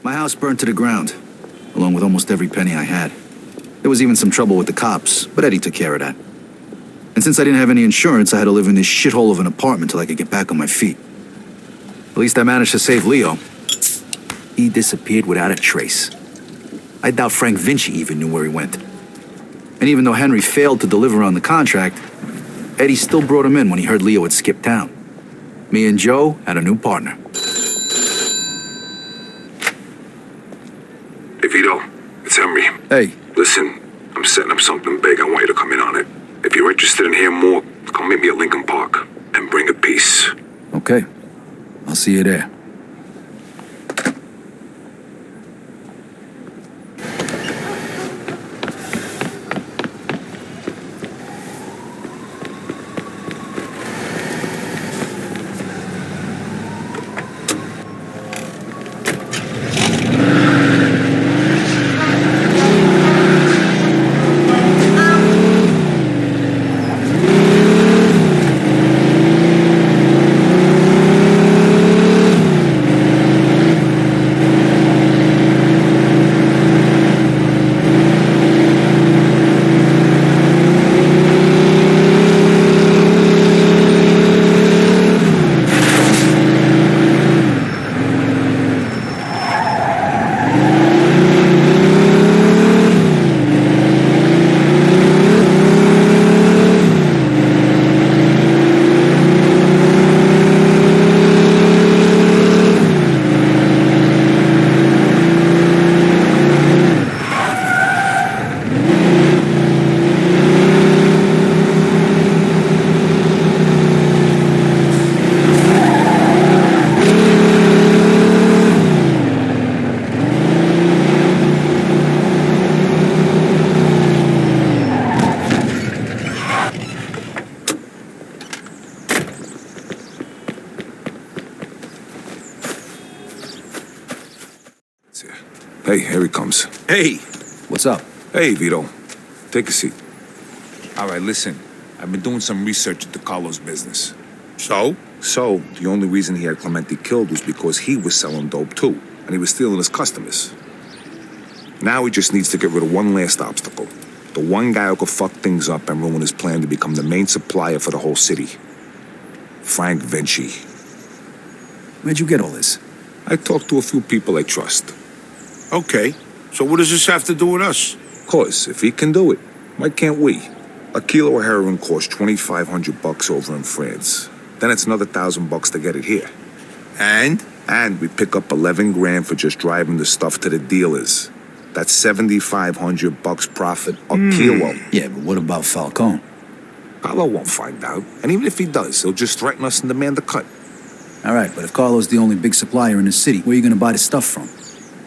My house burned to the ground, along with almost every penny I had. There was even some trouble with the cops, but Eddie took care of that. And since I didn't have any insurance, I had to live in this shithole of an apartment till I could get back on my feet. At least I managed to save Leo. He disappeared without a trace. I doubt Frank Vinci even knew where he went. And even though Henry failed to deliver on the contract, Eddie still brought him in when he heard Leo had skipped town. Me and Joe had a new partner. Hey, Vito, it's Henry. Hey. Listen, I'm setting up something big. I want you to come in on it. If you're interested in hearing more, come meet me at Lincoln Park and bring a piece. Okay. I'll see you there. Hey, here he comes. Hey! What's up? Hey, Vito. Take a seat. All right, listen. I've been doing some research into Carlo's business. So? So, the only reason he had Clemente killed was because he was selling dope too, and he was stealing his customers. Now he just needs to get rid of one last obstacle. The one guy who could fuck things up and ruin his plan to become the main supplier for the whole city. Frank Vinci. Where'd you get all this? I talked to a few people I trust. Okay, so what does this have to do with us? Cause if he can do it, why can't we? A kilo of heroin costs $2,500 over in France. Then it's another $1,000 to get it here. And? And we pick up 11 grand for just driving the stuff to the dealers. That's $7,500 profit a kilo. Yeah, but what about Falcone? Carlo won't find out. And even if he does, he'll just threaten us and demand a cut. All right, but if Carlo's the only big supplier in the city, where are you gonna buy the stuff from?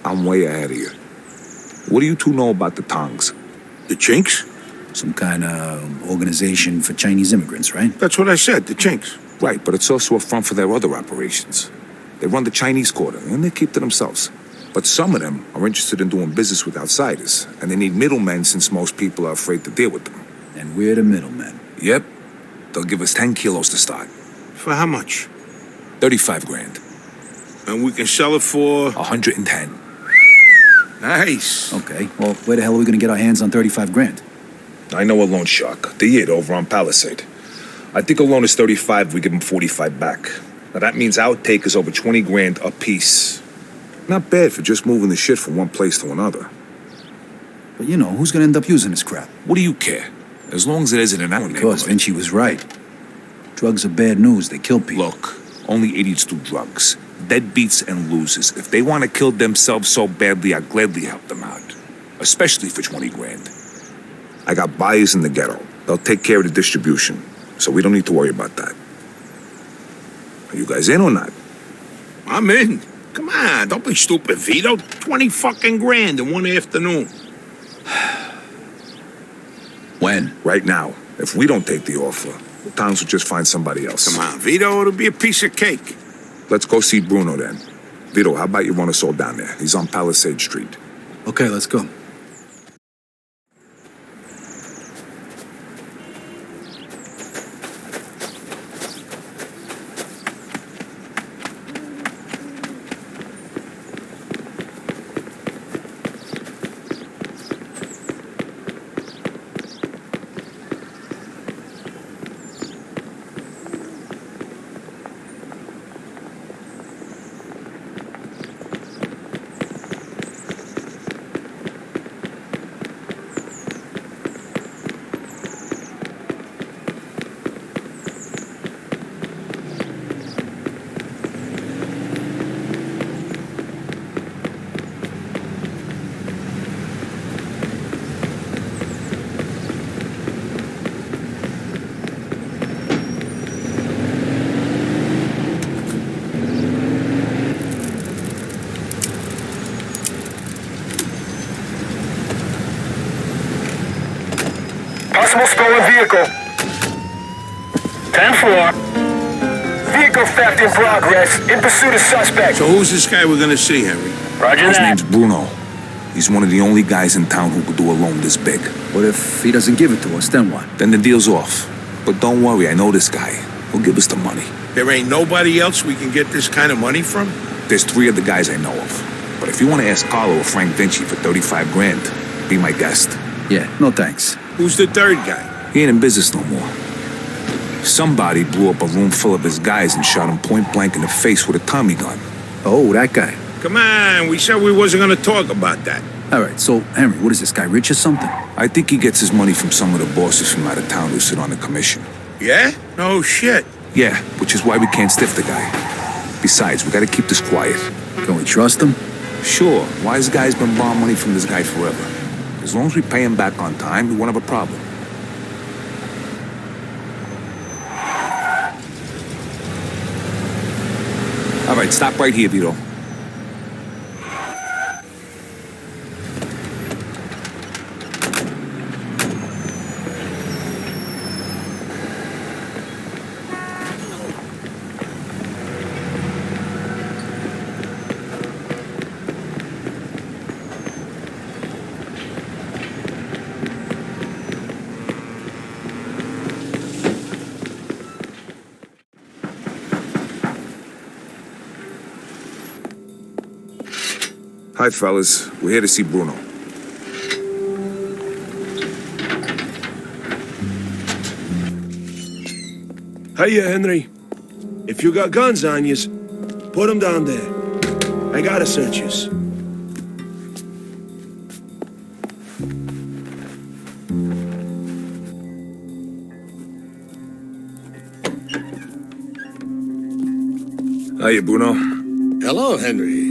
I'm way ahead of you. What do you two know about the Tongs? The Chinks? Some kind of organization for Chinese immigrants, right? That's what I said, the Chinks. Right, but it's also a front for their other operations. They run the Chinese quarter, and they keep to themselves. But some of them are interested in doing business with outsiders, and they need middlemen since most people are afraid to deal with them. And we're the middlemen. Yep. They'll give us 10 kilos to start. For how much? 35 grand. And we can sell it for... 110. Nice. Okay, well, where the hell are we gonna get our hands on 35 grand? I know a loan shark, the Yid over on Palisade. I think a loan is 35 if we give him 45 back. Now that means our take is over 20 grand a piece. Not bad for just moving the shit from one place to another. But you know, who's gonna end up using this crap? What do you care? As long as it isn't in our neighborhood. Because Vinci was right. Drugs are bad news, they kill people. Look, only idiots do drugs. Deadbeats and losers. If they want to kill themselves so badly, I'd gladly help them out. Especially for 20 grand. I got buyers in the ghetto. They'll take care of the distribution. So we don't need to worry about that. Are you guys in or not? I'm in. Come on, don't be stupid, Vito. 20 fucking grand in one afternoon. When? Right now. If we don't take the offer, the Tongs will just find somebody else. Come on, Vito, it'll be a piece of cake. Let's go see Bruno then. Vito, how about you run us all down there? He's on Palisade Street. Okay, let's go. Possible stolen vehicle. 10-4. Vehicle theft in progress. In pursuit of suspect. So who's this guy we're gonna see, Henry? Roger His that. name's Bruno. He's one of the only guys in town who could do a loan this big. What if he doesn't give it to us, then what? Then the deal's off. But don't worry, I know this guy. He'll give us the money. There ain't nobody else we can get this kind of money from? There's 3 other guys I know of. But if you want to ask Carlo or Frank Vinci for 35 grand, be my guest. Yeah, no thanks. Who's the third guy? He ain't in business no more. Somebody blew up a room full of his guys and shot him point blank in the face with a Tommy gun. Oh, that guy. Come on, we said we wasn't gonna talk about that. All right, so, Henry, what is this guy, rich or something? I think he gets his money from some of the bosses from out of town who sit on the commission. Yeah? No shit. Yeah, which is why we can't stiff the guy. Besides, we gotta keep this quiet. Can we trust him? Sure, wise guy's been borrowing money from this guy forever. As long as we pay him back on time, we won't have a problem. All right, stop right here, Vito. Hi, fellas. We're here to see Bruno. Hiya, Henry. If you got guns on yous, put them down there. I gotta search yous. Hiya, Bruno. Hello, Henry.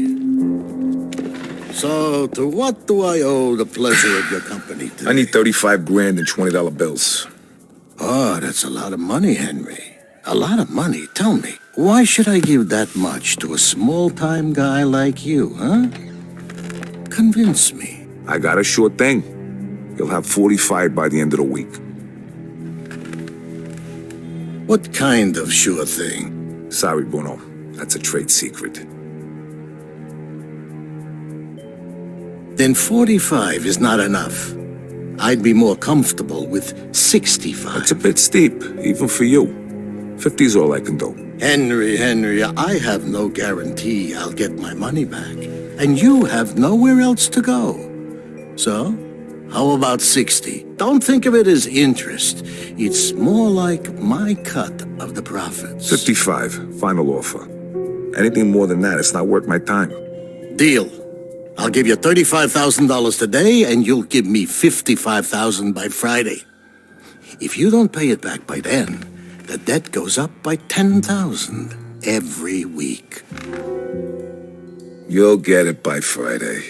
So, to what do I owe the pleasure of your company today? I need 35 grand in $20 bills. Oh, that's a lot of money, Henry. A lot of money. Tell me, why should I give that much to a small-time guy like you, huh? Convince me. I got a sure thing. You'll have 45 by the end of the week. What kind of sure thing? Sorry, Bruno. That's a trade secret. Then 45 is not enough. I'd be more comfortable with 65. It's a bit steep, even for you. 50's all I can do. Henry, I have no guarantee I'll get my money back. And you have nowhere else to go. So, how about 60? Don't think of it as interest. It's more like my cut of the profits. 55, final offer. Anything more than that, it's not worth my time. Deal. I'll give you $35,000 today, and you'll give me $55,000 by Friday. If you don't pay it back by then, the debt goes up by $10,000 every week. You'll get it by Friday.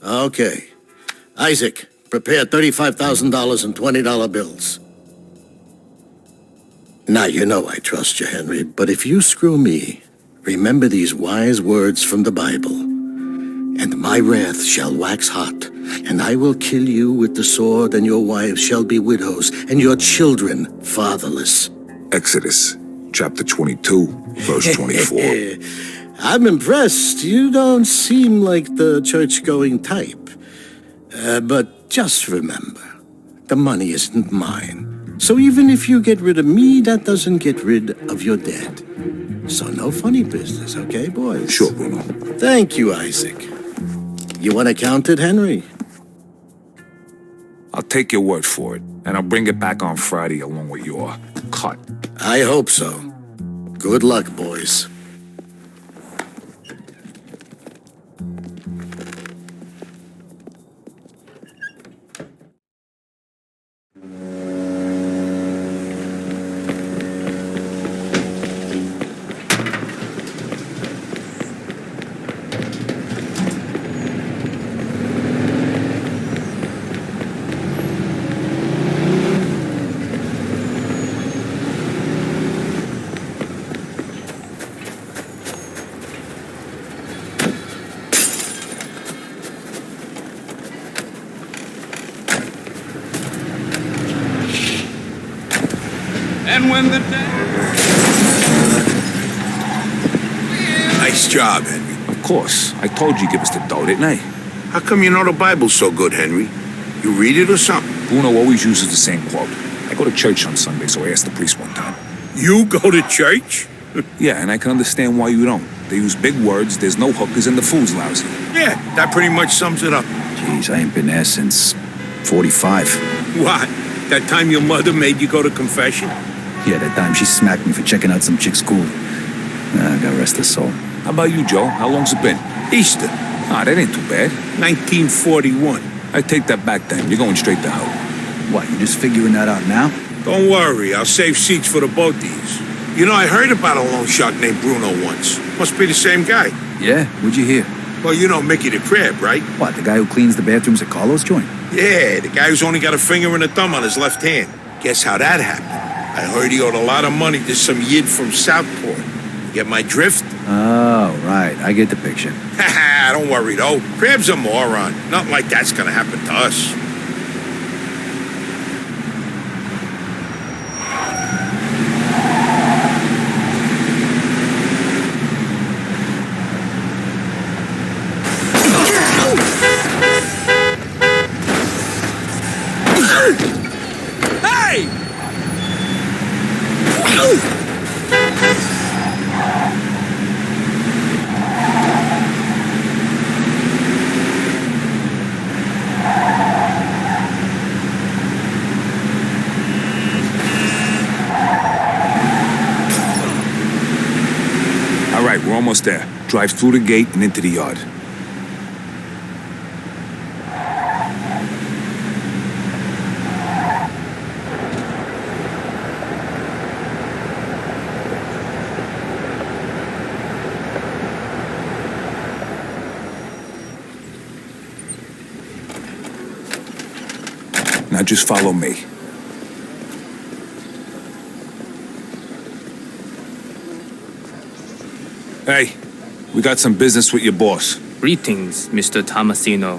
Okay. Isaac, prepare $35,000 in $20 bills. Now, you know I trust you, Henry, but if you screw me, remember these wise words from the Bible. And my wrath shall wax hot, and I will kill you with the sword, and your wives shall be widows, and your children fatherless. Exodus, chapter 22, verse 24. I'm impressed. You don't seem like the church-going type. But just remember, the money isn't mine. So even if you get rid of me, that doesn't get rid of your debt. So no funny business, okay, boys? Sure, Bruno. Thank you, Isaac. You want to count it, Henry? I'll take your word for it, and I'll bring it back on Friday along with your cut. I hope so. Good luck, boys. And when the day... Nice job, Henry. Of course. I told you give us the dough, didn't I? How come you know the Bible so good, Henry? You read it or something? Bruno always uses the same quote. I go to church on Sunday, so I asked the priest one time. You go to church? Yeah, and I can understand why you don't. They use big words, there's no hookers, and the food's lousy. Yeah, that pretty much sums it up. Jeez, I ain't been there since 45. What? That time your mother made you go to confession? Yeah, that time she smacked me for checking out some chick's school. God rest her soul. How about you, Joe? How long's it been? Easter, Ah, that ain't too bad. 1941. I take that back then. You're going straight to hell. What, you just figuring that out now? Don't worry, I'll save seats for the boaties. You know, I heard about a loan shark named Bruno once. Must be the same guy. Yeah? What'd you hear? Well, you know Mickey the Crab, right? What, the guy who cleans the bathrooms at Carlos' joint? Yeah, the guy who's only got a finger and a thumb on his left hand. Guess how that happened? I heard he owed a lot of money to some yid from Southport. Get my drift? Oh, right. I get the picture. Haha, don't worry, though. Crab's a moron. Nothing like that's gonna happen to us. Hey! All right, we're almost there. Drive through the gate and into the yard. Now just follow me. Hey, we got some business with your boss. Greetings, Mr. Tomasino.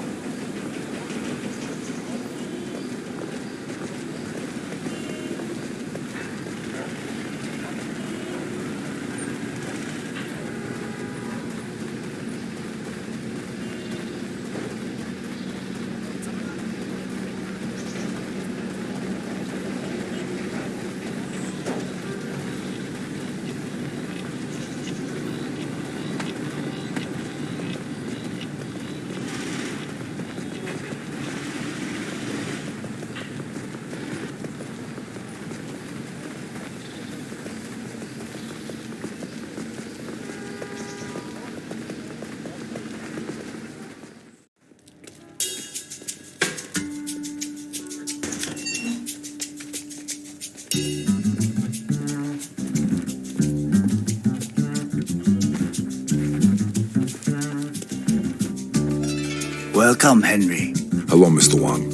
Welcome, Henry. Hello, Mr. Wang.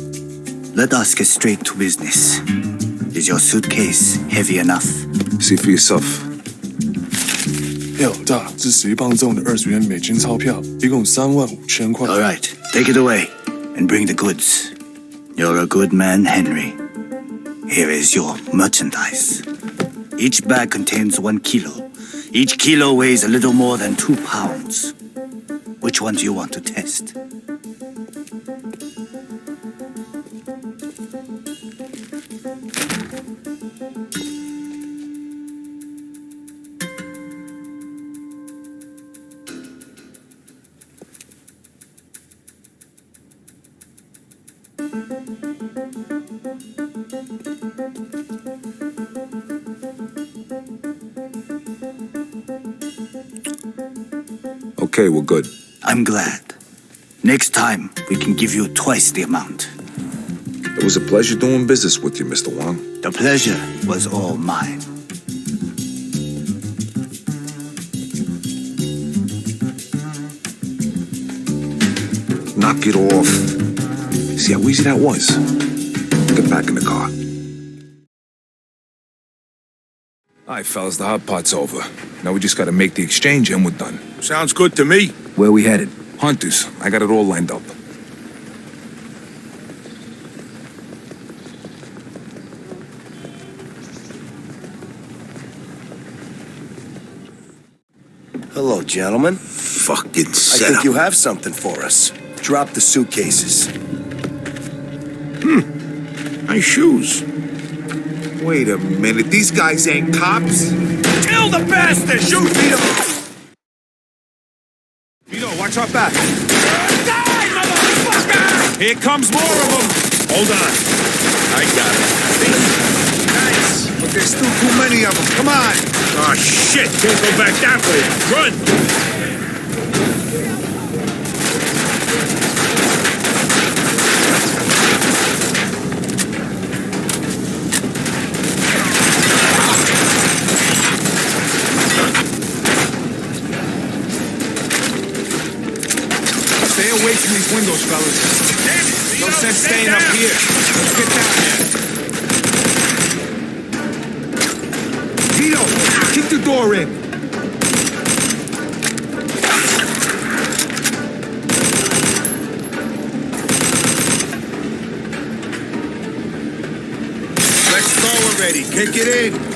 Let us get straight to business. Is your suitcase heavy enough? See for yourself. 票大，是11磅重的20元美金钞票，一共35000块。 All right, take it away and bring the goods. You're a good man, Henry. Here is your merchandise. Each bag contains 1 kilo. Each kilo weighs a little more than 2 pounds. Which one do you want to test? Okay, we're good. I'm glad. Next time, we can give you twice the amount. It was a pleasure doing business with you, Mr. Wang. The pleasure was all mine. Knock it off. See how easy that was? Get back in the car. All right, fellas, the hot pot's over. Now we just gotta make the exchange and we're done. Sounds good to me. Where we headed? Hunters, I got it all lined up. Hello, gentlemen. Fucking I setup. think you have something for us. Drop the suitcases. Nice shoes. Wait a minute, these guys ain't cops? Kill the bastard! Shoot Vito! Vito, watch our back. Die, motherfucker! Here comes more of them. Hold on. I got it. Nice. But there's still too many of them. Come on. Oh, shit! Can't go back that way. Run! Stay away from these windows, fellas. No sense staying up here. Let's get down there. Vito, kick the door in. Let's go already. Kick it in.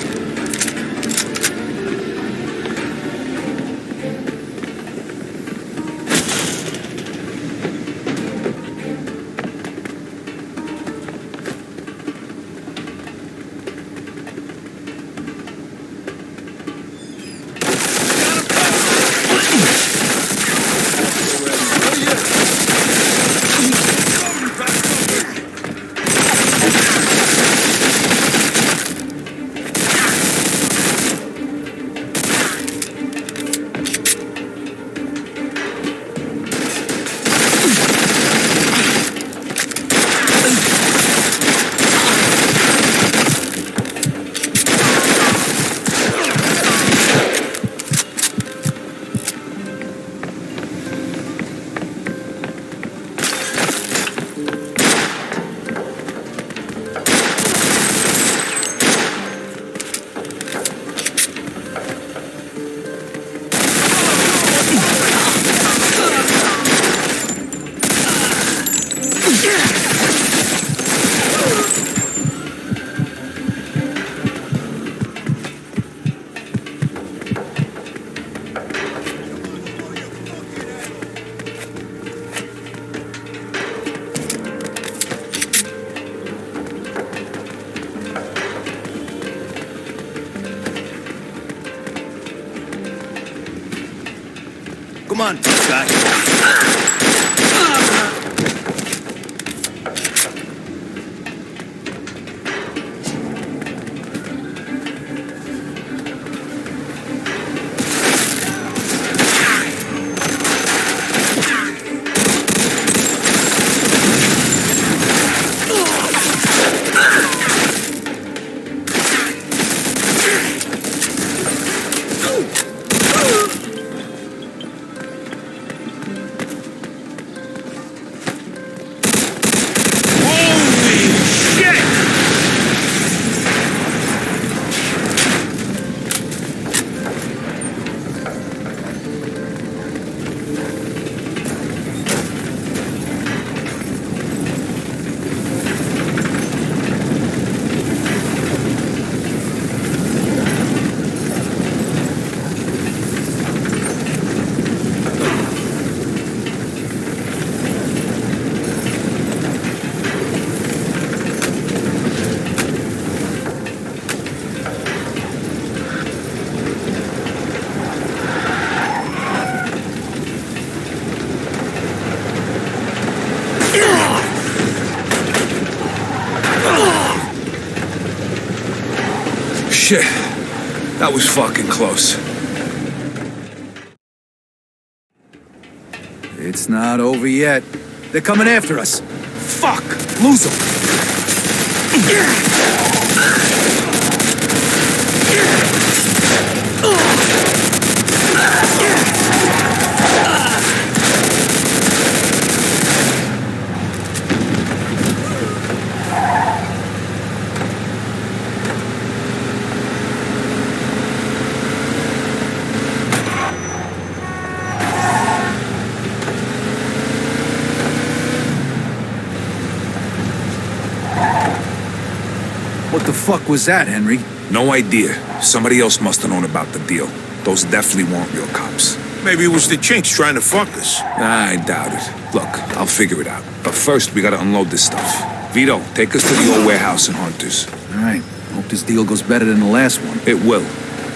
Come on, tough guy. Shit. That was fucking close. It's not over yet. They're coming after us. Fuck! Lose them! What the fuck was that, Henry? No idea. Somebody else must have known about the deal. Those definitely weren't real cops. Maybe it was the chinks trying to fuck us. I doubt it. Look, I'll figure it out. But first, we gotta unload this stuff. Vito, take us to the old warehouse in Hunters. All right. Hope this deal goes better than the last one. It will.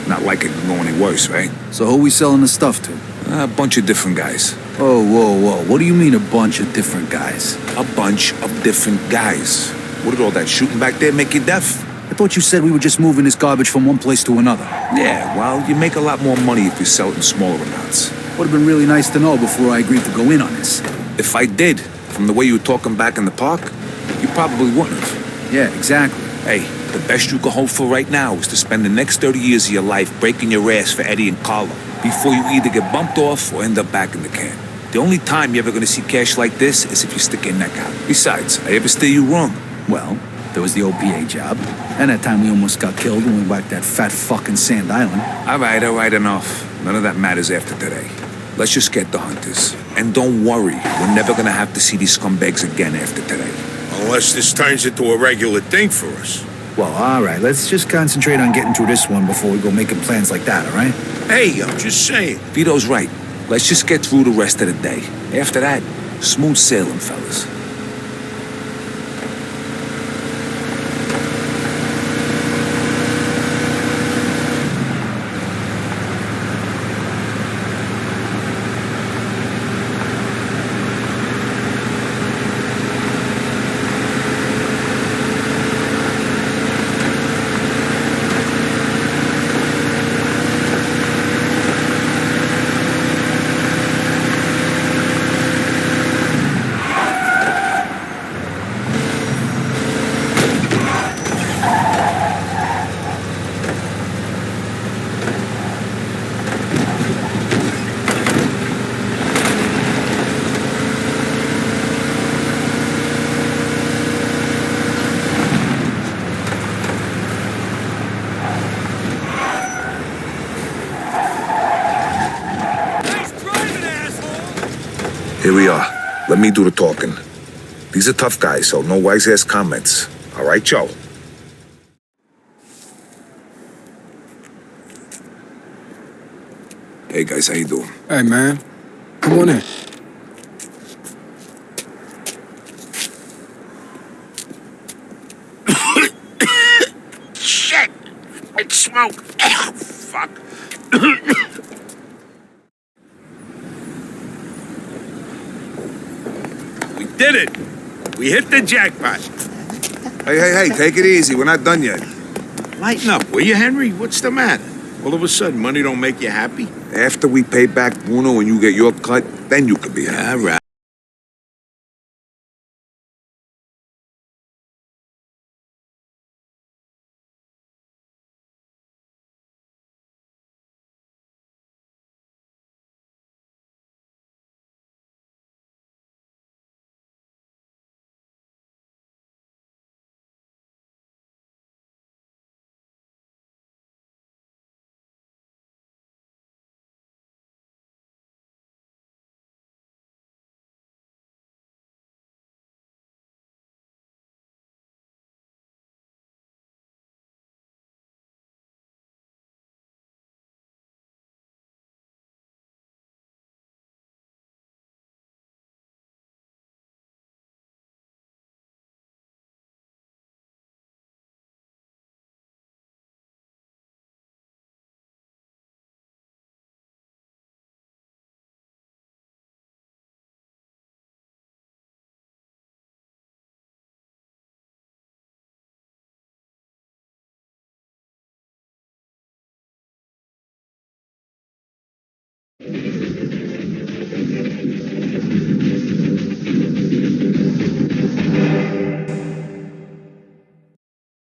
Not like it can go any worse, right? So who we selling the stuff to? A bunch of different guys. Oh, whoa. What do you mean a bunch of different guys? A bunch of different guys. What did all that shooting back there make you deaf? I thought you said we were just moving this garbage from one place to another. Yeah, well, you make a lot more money if you sell it in smaller amounts. Would have been really nice to know before I agreed to go in on this. If I did, from the way you were talking back in the park, you probably wouldn't have. Yeah, exactly. Hey, the best you can hope for right now is to spend the next 30 years of your life breaking your ass for Eddie and Carlo before you either get bumped off or end up back in the can. The only time you're ever gonna see cash like this is if you stick your neck out. Besides, I ever steer you wrong? Well, there was the OPA job, and that time we almost got killed when we whacked that fat fucking Sand Island. All right, enough. None of that matters after today. Let's just get the Hunters. And don't worry, we're never gonna have to see these scumbags again after today. Unless this turns into a regular thing for us. Well, all right, let's just concentrate on getting through this one before we go making plans like that, all right? Hey, I'm just saying. Vito's right. Let's just get through the rest of the day. After that, smooth sailing, fellas. Here we are. Let me do the talking. These are tough guys, so no wise-ass comments. All right, Joe? Hey, guys, how you doing? Hey, man. Come on in. Shit! It's smoke. Oh, fuck. We did it. We hit the jackpot. Hey, take it easy. We're not done yet. Lighten up, will you, Henry? What's the matter? All of a sudden, money don't make you happy? After we pay back Bruno and you get your cut, then you could be happy. All